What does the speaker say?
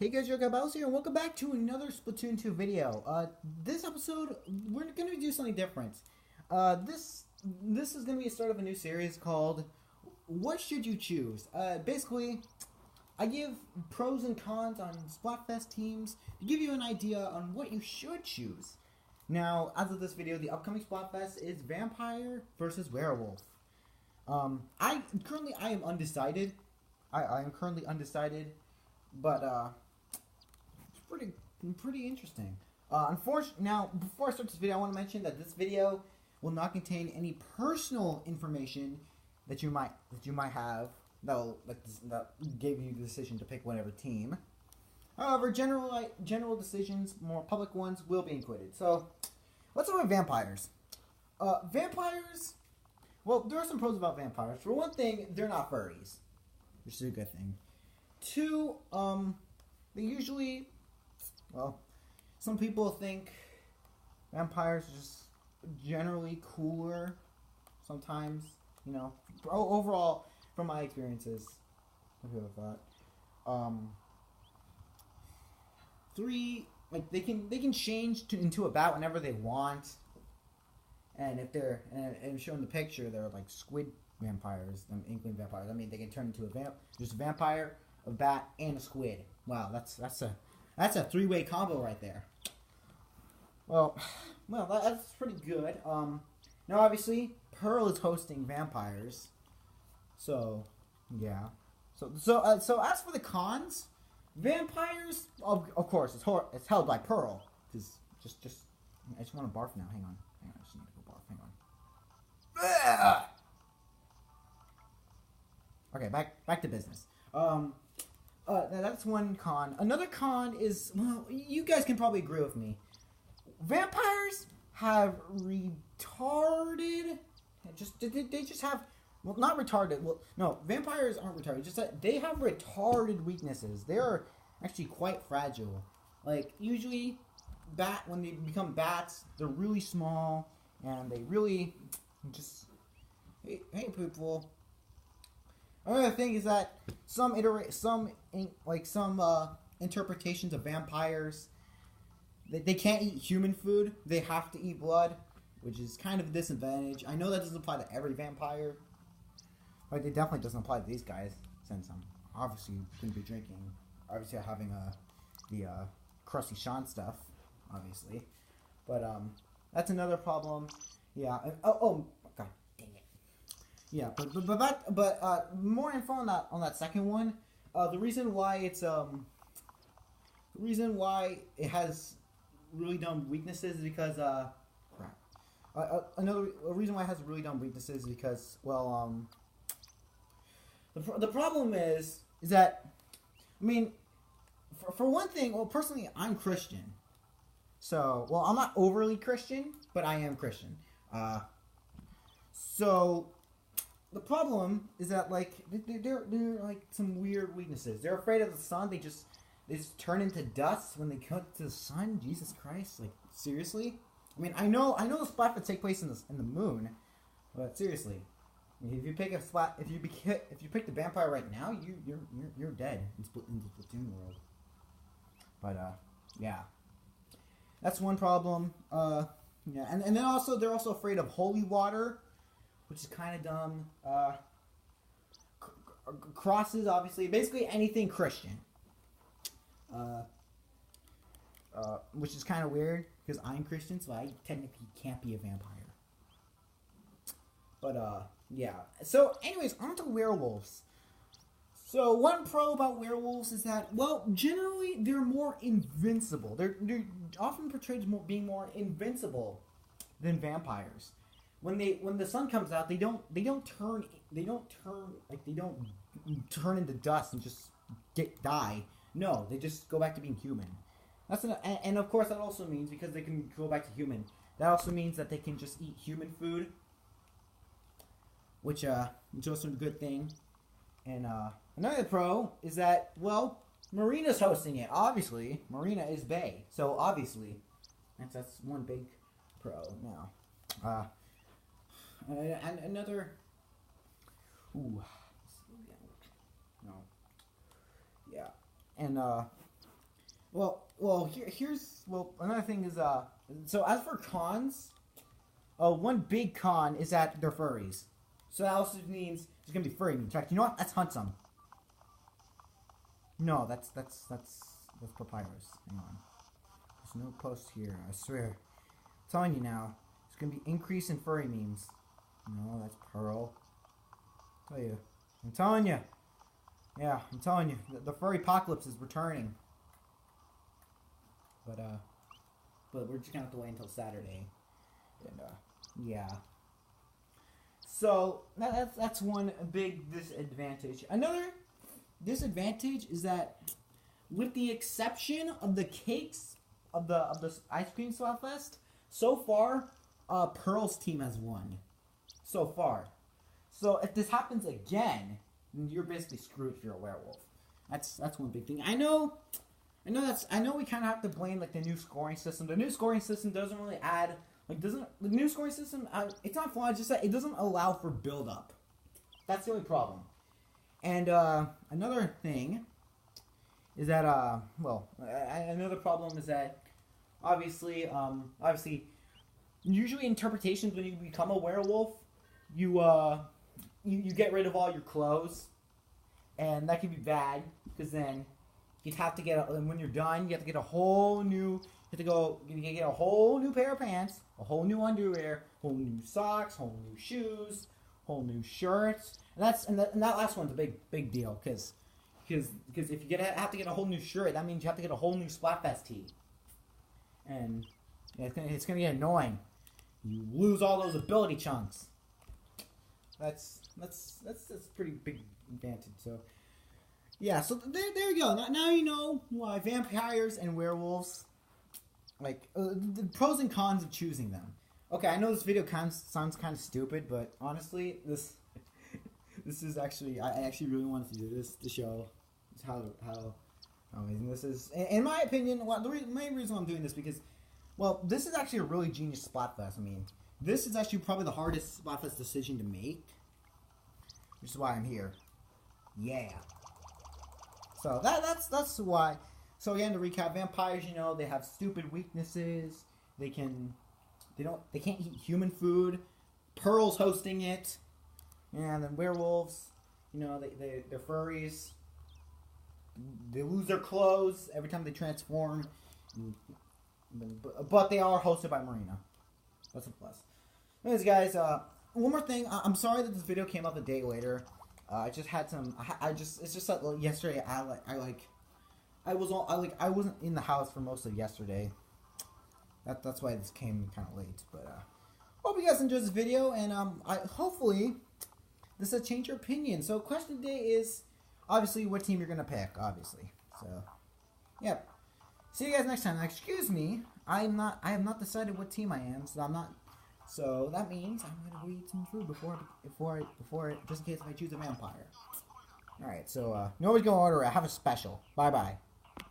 Hey guys, your guy Bowser here, and welcome back to another Splatoon 2 video. This episode, we're going to do something different. This is going to be a start of a new series called What Should You Choose? Basically, I give pros and cons on Splatfest teams to give you an idea on what you should choose. Now, as of this video, the upcoming Splatfest is Vampire versus Werewolf. I am undecided. I am currently undecided, but it's pretty interesting. Unfortunately, now before I start this video, I want to mention that this video will not contain any personal information that you might have that gave you the decision to pick whatever team. However, general decisions, more public ones, will be included. So, let's start with vampires. Vampires. Well, there are some pros about vampires. For one thing, they're not furries, which is a good thing. Two, they usually, well, some people think vampires are just generally cooler. Sometimes, you know, overall, from my experiences, I feel like that. Three, like they can change into a bat whenever they want, and if they're and shown the picture, they're like squid vampires, them inkling vampires. I mean, they can turn into just a vampire, a bat, and a squid. Wow, that's a three-way combo right there. Well, that's pretty good. Now obviously Pearl is hosting vampires, so yeah. So as for the cons, vampires, of course, it's held by Pearl. Cause just I just want to barf now. Hang on. I just need to go barf. Hang on. Okay, back to business. That's one con. Another con is, well, you guys can probably agree with me. Vampires have retarded. They just have. Well, not retarded. Well, no, vampires aren't retarded. Just that they have retarded weaknesses. They are actually quite fragile. Like usually, when they become bats, they're really small and they really just. Hey people. Another thing is that some interpretations of vampires, they can't eat human food. They have to eat blood, which is kind of a disadvantage. I know that doesn't apply to every vampire, but it definitely doesn't apply to these guys, since I'm obviously going to be drinking. Obviously, I'm having the crusty Sean stuff, obviously, but that's another problem. Yeah. Oh, God dang it. Yeah, but more info on that second one. The reason why it has really dumb weaknesses is because crap. A reason why it has really dumb weaknesses is because, well, the problem is that, I mean, for one thing, well, personally, I'm Christian. So, well, I'm not overly Christian, but I am Christian. So the problem is that, like, they're like some weird weaknesses. They're afraid of the sun. They just turn into dust when they come to the sun. Jesus Christ! Like, seriously? I mean, I know the splat would take place in the moon, but seriously, if you pick if you pick the vampire right now, you're dead in the Splatoon world. But yeah, that's one problem. Yeah, and then also they're also afraid of holy water, which is kind of dumb. Crosses, obviously, basically anything Christian. Which is kind of weird because I'm Christian, so I technically can't be a vampire. But yeah. So, anyways, on to werewolves. So, one pro about werewolves is that, well, generally they're more invincible. They're often portrayed as being more invincible than vampires. When the sun comes out, they don't turn into dust and just die. No, they just go back to being human. And of course that also means, because they can go back to human, that also means that they can just eat human food, which is also a good thing. And another pro is that, well, Marina's hosting it. Obviously, Marina is bae, so obviously that's one big pro now. And another. Ooh. No. Yeah. And Here's another thing is so as for cons, one big con is that they're furries. So that also means there's gonna be furry memes. In fact, you know what? Let's hunt some. No, that's papyrus. Hang on. There's no post here. I swear. I'm telling you now. There's gonna be increase in furry memes. No, that's pearl. I'm telling you. Yeah, I'm telling you. The furry apocalypse is returning. But we're just gonna have to wait until Saturday. And yeah. So that's one big disadvantage. Another disadvantage is that, with the exception of the cakes of the ice cream Splatfest, so far, Pearl's team has won. So far. So if this happens again, you're basically screwed if you're a werewolf. That's one big thing. I know we kind of have to blame like the new scoring system. The new scoring system doesn't really add the new scoring system. It's not flawed. It's just that it doesn't allow for build up. That's the only problem. And another thing is that another problem is that obviously usually interpretations when you become a werewolf, you get rid of all your clothes, and that can be bad because then you'd have to and when you're done, you have to get a whole new. You get a whole new pair of pants, a whole new underwear, whole new socks, whole new shoes, whole new shirts, and that last one's a big deal because if you have to get a whole new shirt, that means you have to get a whole new Splatfest tee, and it's gonna get annoying. You lose all those ability chunks. That's pretty big advantage. So yeah, so there you go. Now you know why vampires and werewolves, the pros and cons of choosing them. Okay, I know this video sounds kind of stupid, but honestly, this is actually I actually really wanted to do this to show how amazing this is. In my opinion, the main reason I'm doing this because, this is actually a really genius Splatfest. I mean, this is actually probably the hardest Splatfest decision to make, which is why I'm here. Yeah. So that's why. So again, to recap, vampires, they have stupid weaknesses. They can't eat human food. Pearl's hosting it. And then werewolves, they're furries. They lose their clothes every time they transform. But they are hosted by Marina. That's a plus. Anyways, guys, one more thing. I'm sorry that this video came up a day later. I just had some. It's just that yesterday I wasn't in the house for most of yesterday. That's why this came kind of late. But hope you guys enjoyed this video, and hopefully this will change your opinion. So question today is obviously what team you're gonna pick. Obviously, so yeah. See you guys next time. Now, excuse me, I have not decided what team I am, so I'm not. So that means I'm gonna go eat some food before just in case if I choose a vampire. All right, so nobody's gonna order it. I have a special. Bye bye.